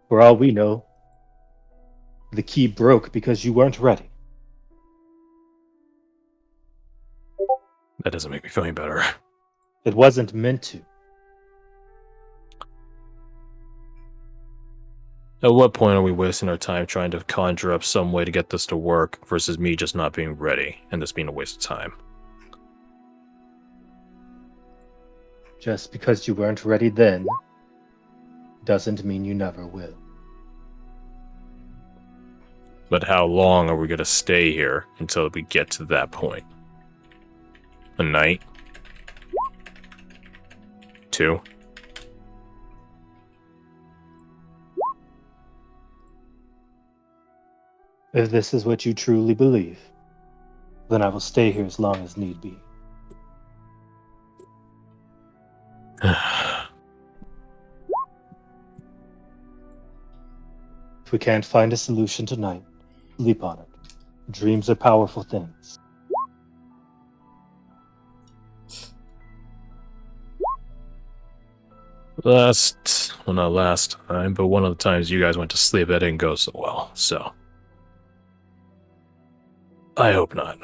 For all we know, the key broke because you weren't ready. That doesn't make me feel any better. It wasn't meant to. At what point are we wasting our time trying to conjure up some way to get this to work versus me just not being ready and this being a waste of time? Just because you weren't ready then doesn't mean you never will. But how long are we going to stay here until we get to that point? A night? 2? If this is what you truly believe, then I will stay here as long as need be. If we can't find a solution tonight, sleep on it. Dreams are powerful things. Not last time, but one of the times you guys went to sleep, that didn't go so well, so. I hope not.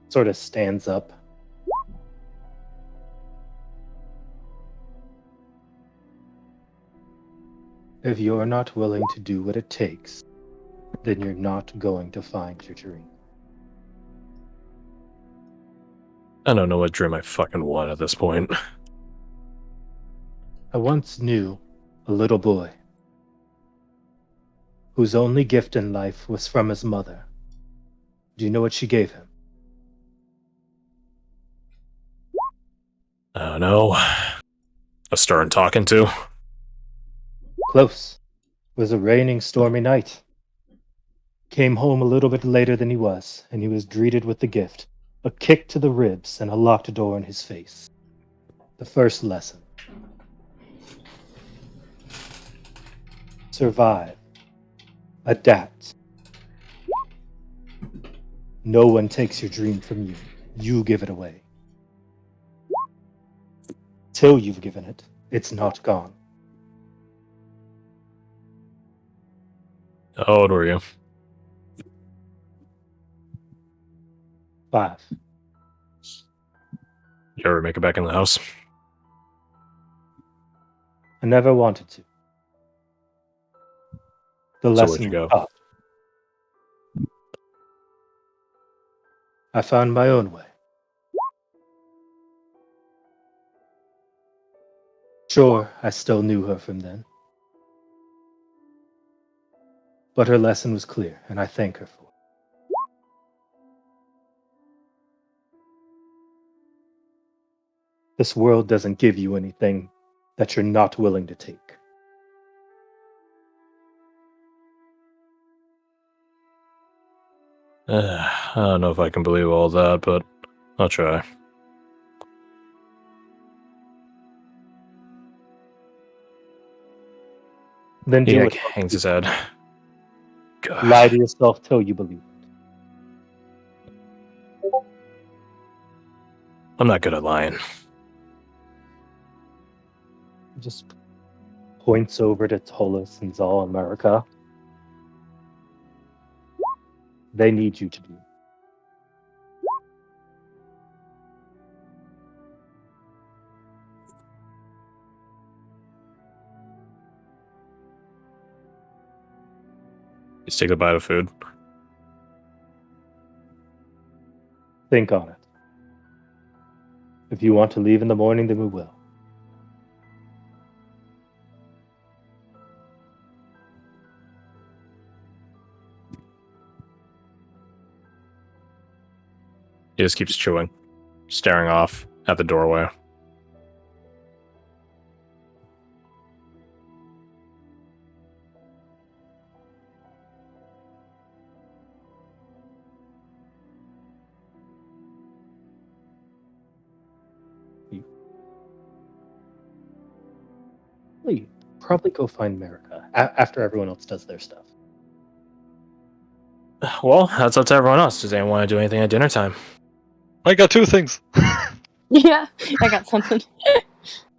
Sort of stands up. If you're not willing to do what it takes, then you're not going to find your dream. I don't know what dream I fucking want at this point. I once knew a little boy whose only gift in life was from his mother. Do you know what she gave him? I don't know. A stern talking to? Close. It was a raining, stormy night. Came home a little bit later than he was, and he was greeted with the gift, a kick to the ribs and a locked door in his face. The first lesson. Survive. Adapt. No one takes your dream from you. You give it away. Till you've given it, it's not gone. How old were you? 5. You ever make it back in the house? I never wanted to. The So where'd lesson you was go? tough. I found my own way. Sure, I still knew her from then. But her lesson was clear, and I thank her for it. This world doesn't give you anything that you're not willing to take. I don't know if I can believe all that, but I'll try. Then do Enoch it. hangs his head. God. Lie to yourself till you believe it. I'm not good at lying. Just points over to Tolis and Zal America. They need you to do. Just take a bite of food. Think on it. If you want to leave in the morning, then we will. He just keeps chewing, staring off at the doorway. You probably go find America after everyone else does their stuff. Well, that's up to everyone else. Does anyone want to do anything at dinner time? I got 2 things. Yeah, I got something.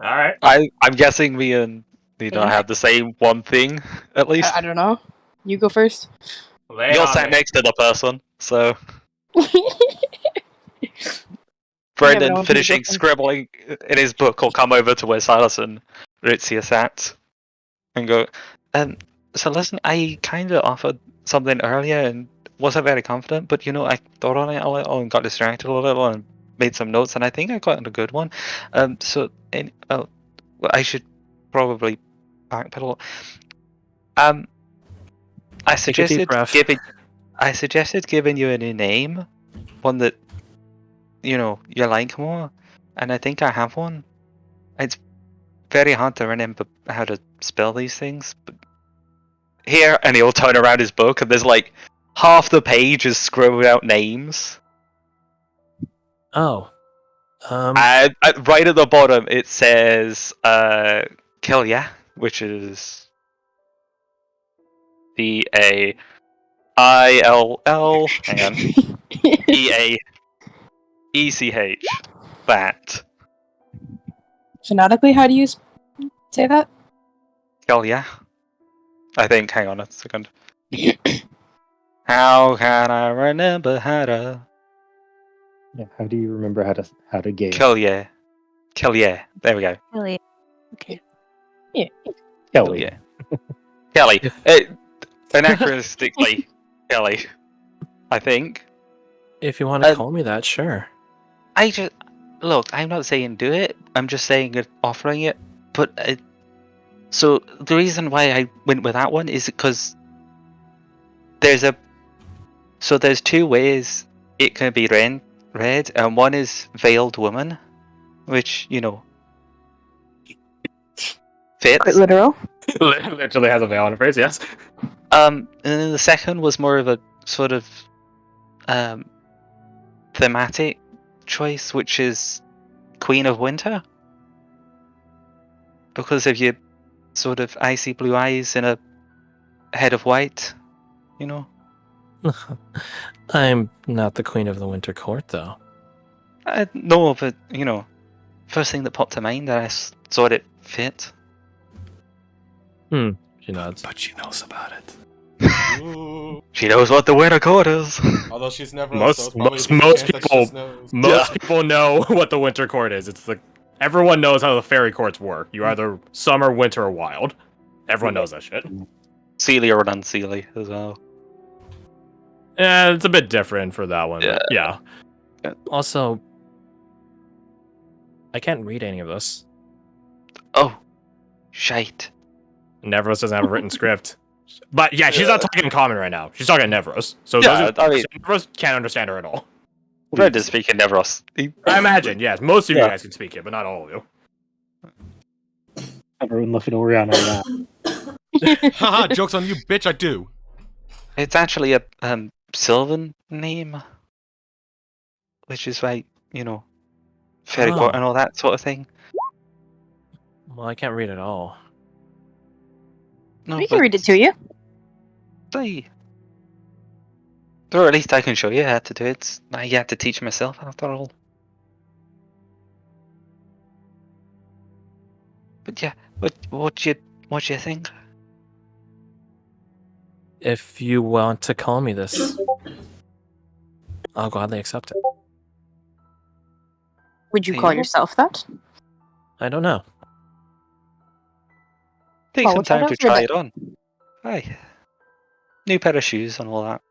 All right. I'm guessing me and Nina Yeah. have the same one thing, at least. I don't know. You go first. Lay it You're on sat me. next to the person, so Yeah, but I Brendan, want you to go finishing first. scribbling in his book, will come over to where Silas and Ritzia sat and go, so listen, I kind of offered something earlier and wasn't very confident, but I thought on it a little and got distracted a little and made some notes, and I think I got a good one. Well, I should probably backpedal. I Take a deep suggested breath. giving you a new name, one that you like more, and I think I have one. It's very hard to remember how to spell these things, but here, and he'll turn around his book, and there's like half the page is scribbled out names. Oh. And right at the bottom, it says Kilya, which is Daill. Hang on, EAECH. That Phonetically, how do you say that? Kilya. I think. Hang on a second. How can I remember how to Yeah, how do you remember how to game? Kilya? There we go. Really? Okay. Kelly. Kilya. Kelly. If- Anachronistically, Kelly. I think. If you want to Um, call me that, sure. I just look. I'm not saying do it. I'm just saying offering it. But so the reason why I went with that one is because there's two ways it can be read, and one is veiled woman, which fits. Quite literal. Literally has a veil on the phrase, yes. And then the second was more of a sort of thematic choice, which is Queen of Winter, because of your sort of icy blue eyes and a head of white, I'm not the queen of the winter court, though. No, but first thing that popped to mind, I thought it fit. She nods. But she knows about it. Ooh. She knows what the winter court is. Although she's never Most most people know what the winter court is. It's everyone knows how the fairy courts work. You either summer, winter, or wild. Everyone knows that shit. Sealy or unsealy as well. Yeah, it's a bit different for that one. But yeah. Yeah. Also, I can't read any of this. Oh, shite. Nevros doesn't have a written script. But yeah, she's not talking in common right now. She's talking Nevros. So Yeah, Nevros can't understand her at all. Brenda's speaking Nevros. I imagine, yes. Most of you Yeah. guys can speak it, but not all of you. Everyone looking around on that. Haha, joke's on you, bitch, I do. It's actually a Sylvan name, which is like fairy court and all that sort of thing. Well, I can't read at all. No, We can read it to you. Or at least I can show you how to do it. I have to teach myself after all. But yeah, what do you think? If you want to call me this, I'll gladly accept it. Would you call yourself that? I don't know. Take Well, some we'll try time it to out for a try bit. it on. Aye. New pair of shoes and all that.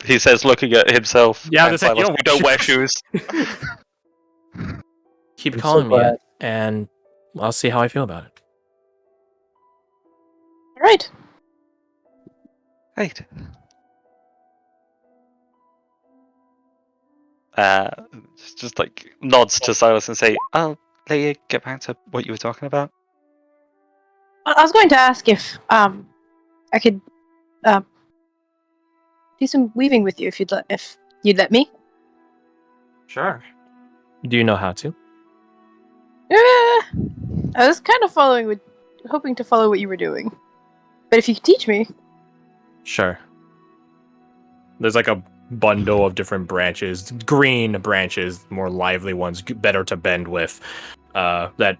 He says, looking at himself. Yeah, and just like, Silas, you "We don't wear shoes." Keep I'm calling so me glad. it, and I'll see how I feel about it. Right. Right. Just like nods to Silas and say, "I'll let you get back to what you were talking about." I was going to ask if I could do some weaving with you if you'd let me. Sure. Do you know how to? I was kind of hoping to follow what you were doing, but if you could teach me, Sure. There's like a bundle of different branches, green branches, more lively ones, better to bend with, that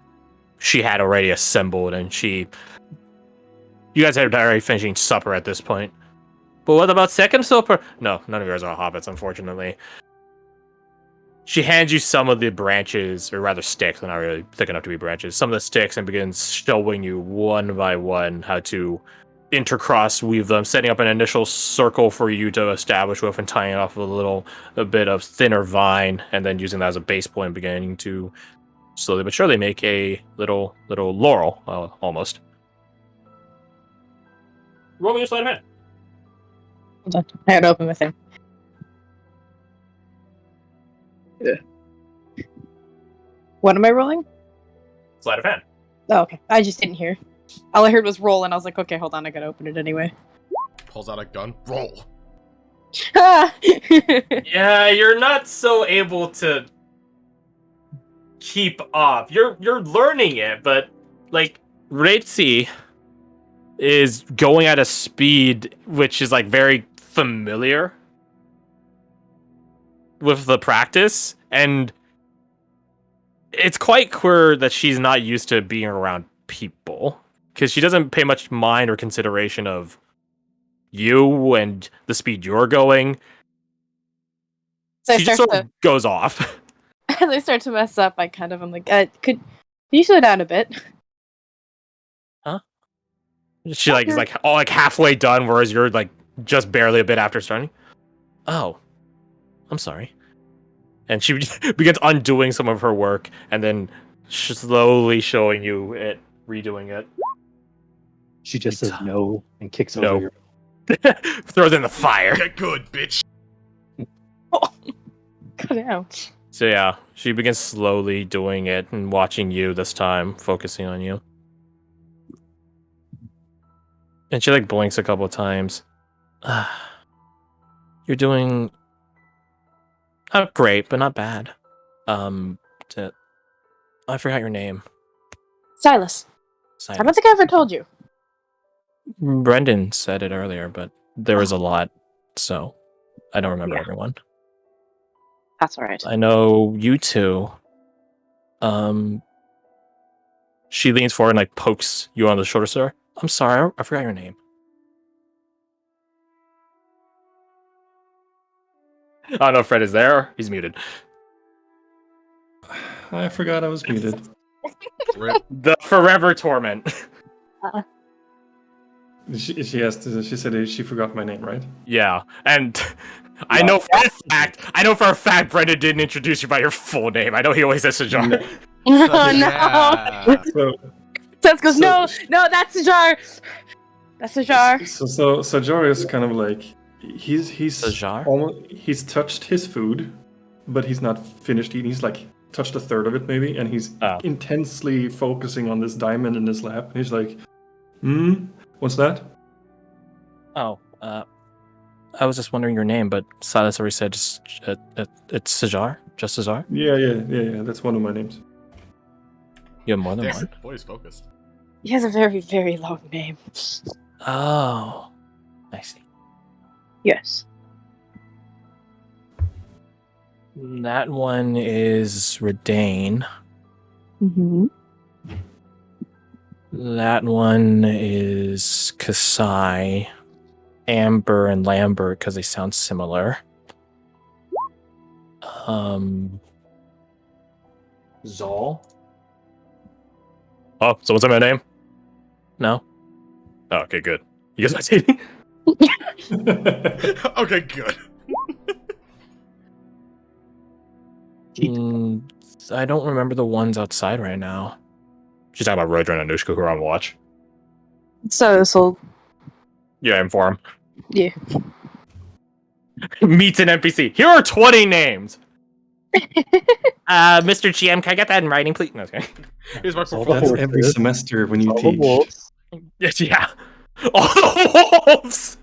she had already assembled, and you guys are already finishing supper at this point. But what about second supper? No, none of yours are hobbits, unfortunately. She hands you some of the branches, or rather sticks, they're not really thick enough to be branches, some of the sticks, and begins showing you one by one how to intercross weave them, setting up an initial circle for you to establish with and tying it off with a bit of thinner vine, and then using that as a base point, beginning to slowly but surely make a little laurel, almost. Roll me your sleight of hand. Hold on. I gotta open my thing. What am I rolling? Sleight of hand. Oh, okay. I just didn't hear. All I heard was roll, and I was like, okay, hold on, I gotta open it anyway. Pulls out a gun. Roll. Yeah, you're not so able to keep up. You're learning it, but like Ritzy is going at a speed which is like very familiar with the practice, and it's quite clear that she's not used to being around people, because she doesn't pay much mind or consideration of you and the speed you're going. So I She just start sort of goes off. as I start to mess up, I'm like, could you slow down a bit? She like is like all like halfway done, whereas you're like just barely a bit after starting. Oh, I'm sorry. And she begins undoing some of her work, and then slowly showing you it, redoing it. She just says no and kicks No. over your. Throws in the fire. Get good, bitch. Cut out. So yeah, she begins slowly doing it and watching you this time, focusing on you. And she like blinks a couple of times. You're doing not great, but not bad. I forgot your name. Silas. I don't think I ever told you. Brendan said it earlier, but there was a lot, so I don't remember everyone. That's alright. I know you two. She leans forward and like pokes you on the shoulder, sir. I'm sorry, I forgot your name. I don't know if Fred is there. He's muted. I forgot I was muted. Rip. The Forever Torment. She said she forgot my name, right? Yeah, and I know for a fact Brendan didn't introduce you by your full name. I know he always says Sajar. No, Yeah. So, Seth goes, no, that's Sajar. That's Sajar. so Sajar is kind of like he's Sajar? he's touched his food, but he's not finished eating. He's like touched a third of it maybe, and he's intensely focusing on this diamond in his lap. And he's like, what's that? Oh, I was just wondering your name, but Silas already said it's Sajar? Just Sajar? Yeah. That's one of my names. You have more than Damn, one? boy's focused. He has a very, very long name. Oh, I see. Yes. That one is Redane. Mm-hmm. That one is Kasai, Amber, and Lambert because they sound similar. Zol. Oh, someone said my name? No? Oh, okay, good. You guys not dating? Okay, good. I don't remember the ones outside right now. She's talking about Rodra and Anushka who are on watch. So this'll. Yeah, inform. Yeah. Meets an NPC. Here are 20 names. Mr. GM, can I get that in writing, please? No, okay. Here's my That's performance. every semester when you All the teach. wolves. Yes, yeah. All the wolves.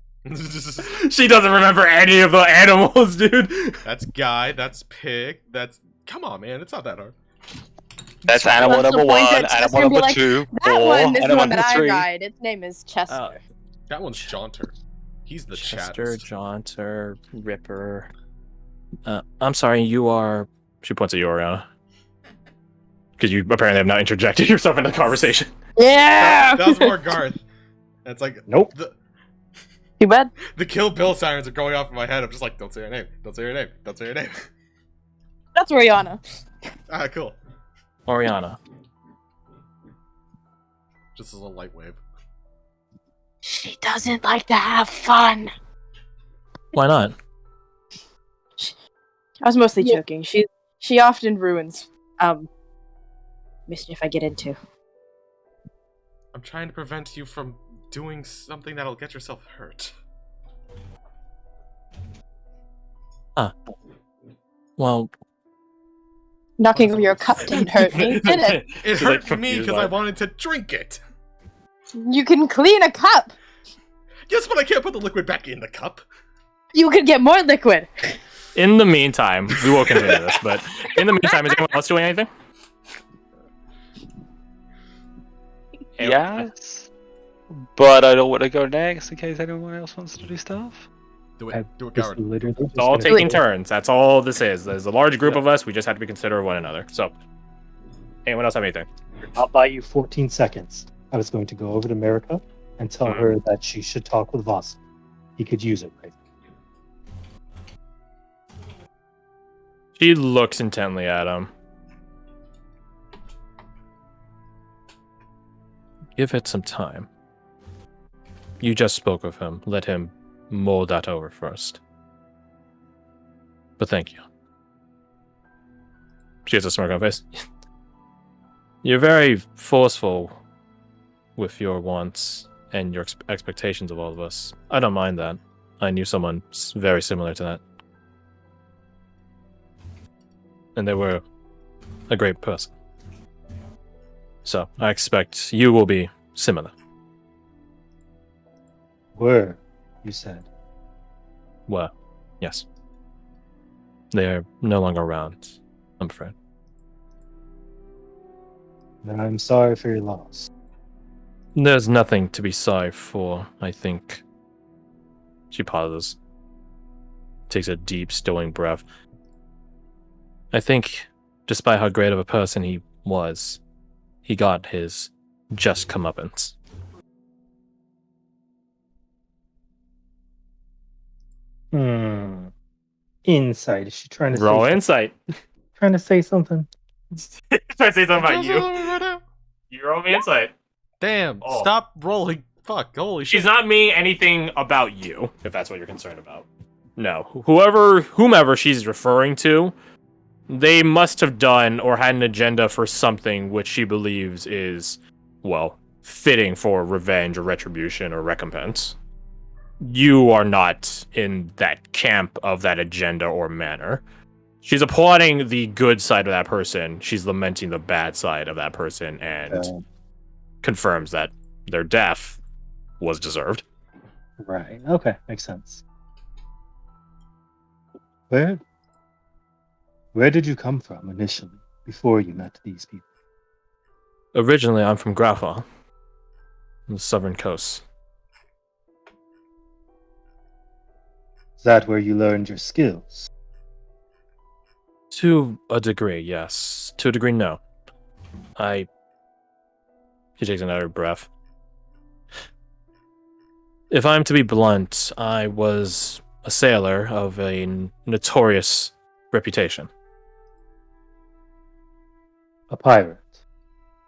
She doesn't remember any of the animals, dude. That's Guy, that's Pig, that's... Come on, man, it's not that hard. That's animal That's the number point one, that animal Chester would be number like, two, That four, one is the animal one that number I three. ride. Its name is Chester. That one's Jaunter. He's the Chester, chattest. Jaunter, Ripper. I'm sorry, you are... She points at you, Oriana. Because you apparently have not interjected yourself into the conversation. Yeah! That was more Garth. That's like Nope. Too bad. The Kill Bill sirens are going off in my head. I'm just like, don't say your name. Don't say your name. Don't say your name. That's Rihanna. Ah, cool. Oriana. Just as a light wave. She doesn't like to have fun. Why not? I was mostly joking. She often ruins mischief I get into. I'm trying to prevent you from doing something that'll get yourself hurt. Well, Knocking over your cup didn't hurt me, did it? It She's, hurt like, me confused because by I it. wanted to drink it. You can clean a cup. Yes, but I can't put the liquid back in the cup. You could get more liquid. in the meantime, we will continue this, but in the meantime, is anyone else doing anything? Yes. But I don't want to go next in case anyone else wants to do stuff. Do I it. Do it, just Garrett. literally It's all just gonna taking go- turns. That's all this is. There's a large group of us. We just have to be considerate of one another. So, anyone else have anything? I'll buy you 14 seconds. I was going to go over to America and tell Mhm. her that she should talk with Voss. He could use it right. She looks intently at him. Give it some time. You just spoke of him. Let him mull that over first. But thank you. She has a smirk on her face. You're very forceful with your wants and your expectations of all of us. I don't mind that. I knew someone very similar to that. And they were a great person. So, I expect you will be similar. Were, you said. Well, yes. They are no longer around, I'm afraid. Then I'm sorry for your loss. There's nothing to be sorry for, I think. She pauses. Takes a deep, stowing breath. I think, despite how great of a person he was, he got his just comeuppance. Insight. Is she trying to Roll say insight. trying to say something? Try to say something about Just you. let me right now. You roll me insight. Damn, Oh. stop rolling. Fuck, holy shit. She's not me anything about you, if that's what you're concerned about. No. Whomever she's referring to, they must have done or had an agenda for something which she believes is, well, fitting for revenge or retribution or recompense. You are not in that camp of that agenda or manner. She's applauding the good side of that person. She's lamenting the bad side of that person and confirms that their death was deserved. Right. Okay. Makes sense. Where did you come from initially, before you met these people? Originally, I'm from Graffa, on the southern coast. Is that where you learned your skills? To a degree, yes. To a degree, no. She takes another breath. If I'm to be blunt, I was a sailor of a notorious reputation. A pirate.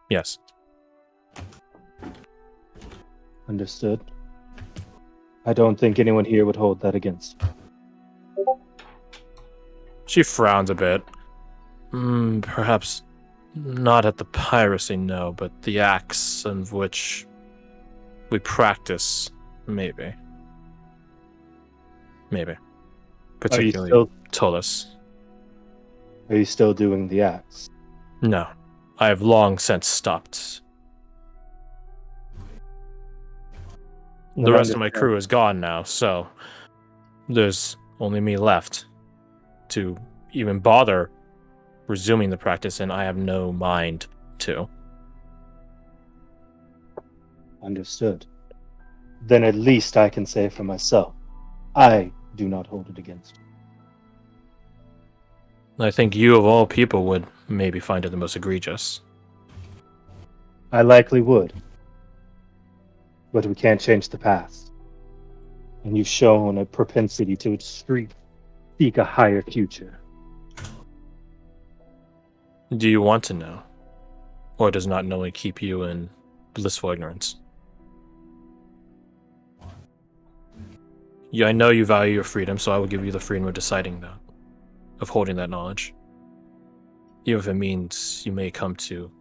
Yes. Understood. I don't think anyone here would hold that against you. She frowns a bit. Perhaps not at the piracy, no, but the acts of which we practice, maybe. Maybe. Particularly Tullus. Are you still doing the acts? No. I have long since stopped. The rest of my crew is gone now, so there's only me left to even bother resuming the practice, and I have no mind to. Understood. then at least I can say for myself, I do not hold it against you. I think you, of all people, would maybe find it the most egregious. I likely would. But we can't change the past. And you've shown a propensity to seek a higher future. Do you want to know? Or does not knowing keep you in blissful ignorance? Yeah, I know you value your freedom, so I will give you the freedom of deciding that, of holding that knowledge. Even if it means you may come to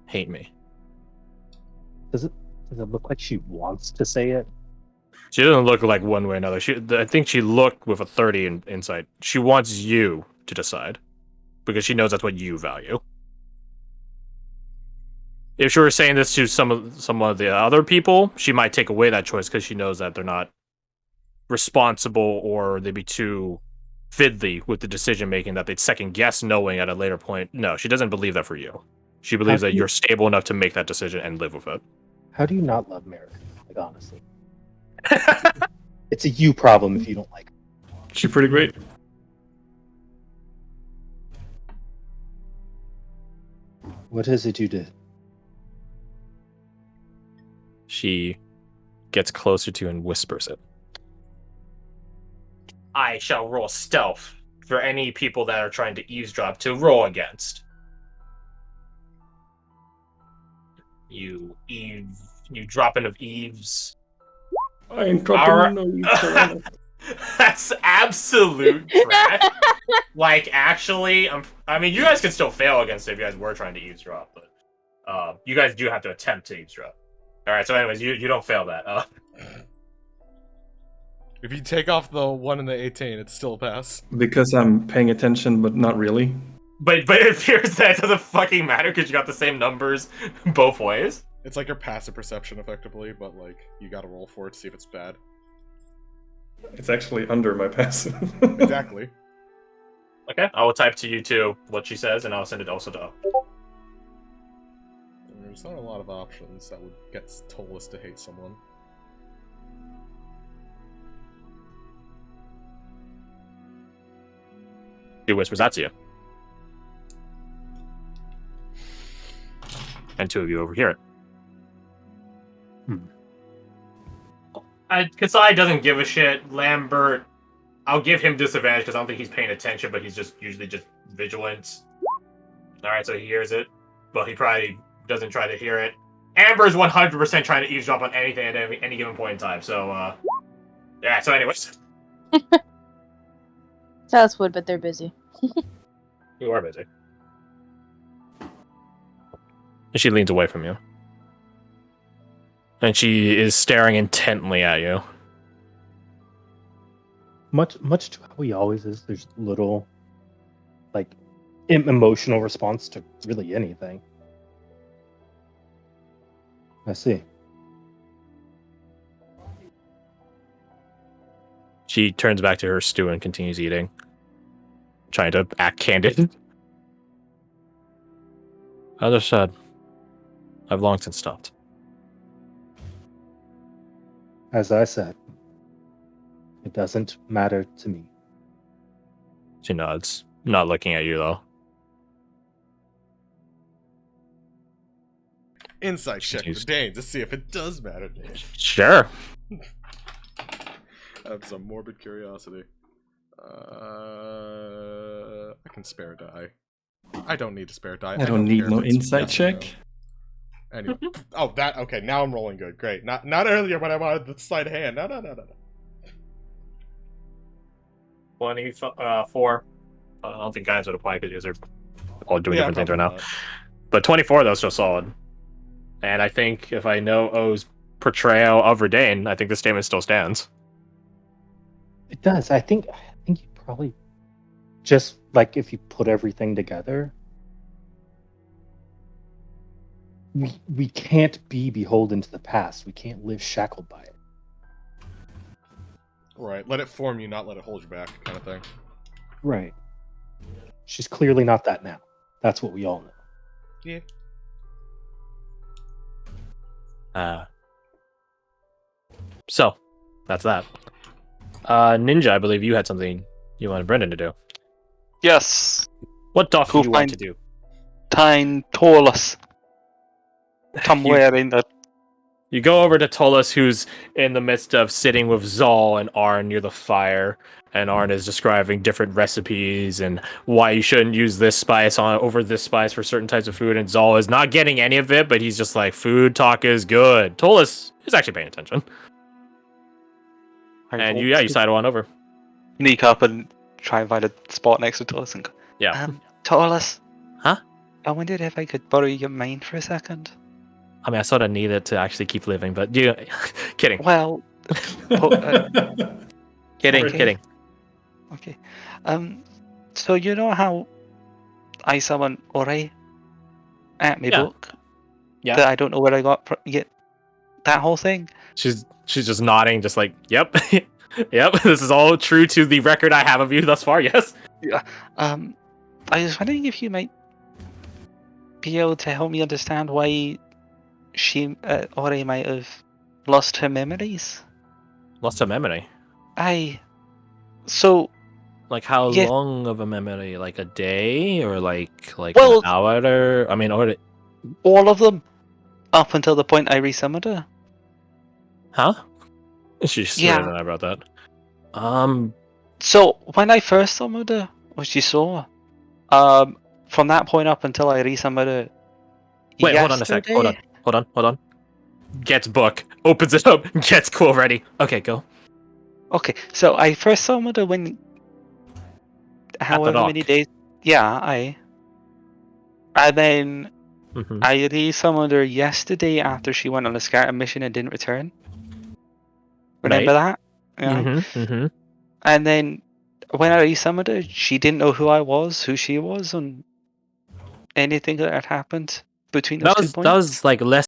hate me. Does it look like she wants to say it? She doesn't look like one way or another. I think she looked with a 30 in insight. She wants you to decide, because she knows that's what you value. If she were saying this to some of the other people, she might take away that choice because she knows that they're not responsible, or they'd be too fiddly with the decision making that they'd second guess knowing at a later point. No, she doesn't believe that for you. She believes that you're stable enough to make that decision and live with it. How do you not love Merrick? Like, honestly. It's a you problem if you don't like her. She's pretty great. What is it you did? She gets closer to you and whispers it. I shall roll stealth for any people that are trying to eavesdrop to roll against. You dropping of eaves. I ain't dropping no you. That's absolute trash. Like, actually, I mean, you guys can still fail against it if you guys were trying to eavesdrop, but you guys do have to attempt to eavesdrop. All right, so anyways, you don't fail that. If you take off the 1 and the 18, it's still a pass. Because I'm paying attention, but not really. But it appears that it doesn't fucking matter because you got the same numbers both ways. It's like your passive perception, effectively, but like you gotta roll for it to see if it's bad. It's actually under my passive. Exactly. Okay, I will type to you too what she says, and I'll send it also to. There's not a lot of options that would get Tollus to hate someone. She whispers that to you. And two of you overhear it. Kasai doesn't give a shit. Lambert, I'll give him disadvantage because I don't think he's paying attention, but he's just usually just vigilant. Alright, so he hears it, but he probably doesn't try to hear it. Amber's 100% trying to eavesdrop on anything at any given point in time, so, yeah, so anyways. Silas would, but they're busy. You are busy. And she leans away from you. And she is staring intently at you. Much to how he always is, there's little, like, emotional response to really anything. I see. She turns back to her stew and continues eating, trying to act candid. Other said, I've long since stopped. As I said, it doesn't matter to me. She nods, not looking at you though. Insight check for Dane to see if it does matter to him. Sure. I have some morbid curiosity. I can spare a die. I don't need to spare a die. I don't need care no if it's insight yes or check. no. Anyway. Oh, that okay. Now I'm rolling good. Great. Not earlier when I wanted the sleight of hand. No. 24. I don't think guys would apply because you guys are all doing different things right now. Not. But 24 though, still solid. And I think if I know O's portrayal of Verdane, I think the statement still stands. It does. I think you probably just like if you put everything together, we can't be beholden to the past. We can't live shackled by it. Right. Let it form you, not let it hold you back, kind of thing. Right. She's clearly not that now. That's what we all know. Yeah. So, that's that. Ninja, I believe you had something you wanted Brendan to do. Yes. What doth Go you want find- to do? Time Taurus. Somewhere in the. You go over to Tolas, who's in the midst of sitting with Zal and Arn near the fire, and Arn is describing different recipes and why you shouldn't use this spice over this spice for certain types of food, and Zal is not getting any of it, but he's just like, food talk is good. Tolas is actually paying attention. And you sidle on over. Sneak up and try and find a spot next to Taurus and go, Yeah. Taurus. Huh? I wondered if I could borrow your mind for a second. I mean, I sort of need it to actually keep living, but you, kidding, Well, kidding, okay. kidding. Okay. So you know how I summon Ore at my Yeah. book? Yeah. That I don't know where I got yet. That whole thing? She's just nodding, just like, yep, yep. This is all true to the record I have of you thus far. Yes. Yeah. I was wondering if you might be able to help me understand why she, Ore, might have lost her memories. Lost a memory. So Like how Yeah. long of a memory? Like a day or like Well- an hour? I mean, or all of them, up until the point I resummoned her. huh? She Yeah. swears about that. So when I first summoned her, what she saw, from that point up until I resummoned her. Wait, hold on a sec. yesterday- Hold on. Gets book, opens it up, gets quill ready. Okay, go. Okay, so I first summoned her when, however many dock. days. Yeah, and then Mm-hmm. I resummoned her yesterday after she went on a scatter mission and didn't return. Remember that? Yeah. Mm-hmm. And then when I resummoned her, she didn't know who I was, who she was, and anything that had happened between those That 2 was points. like less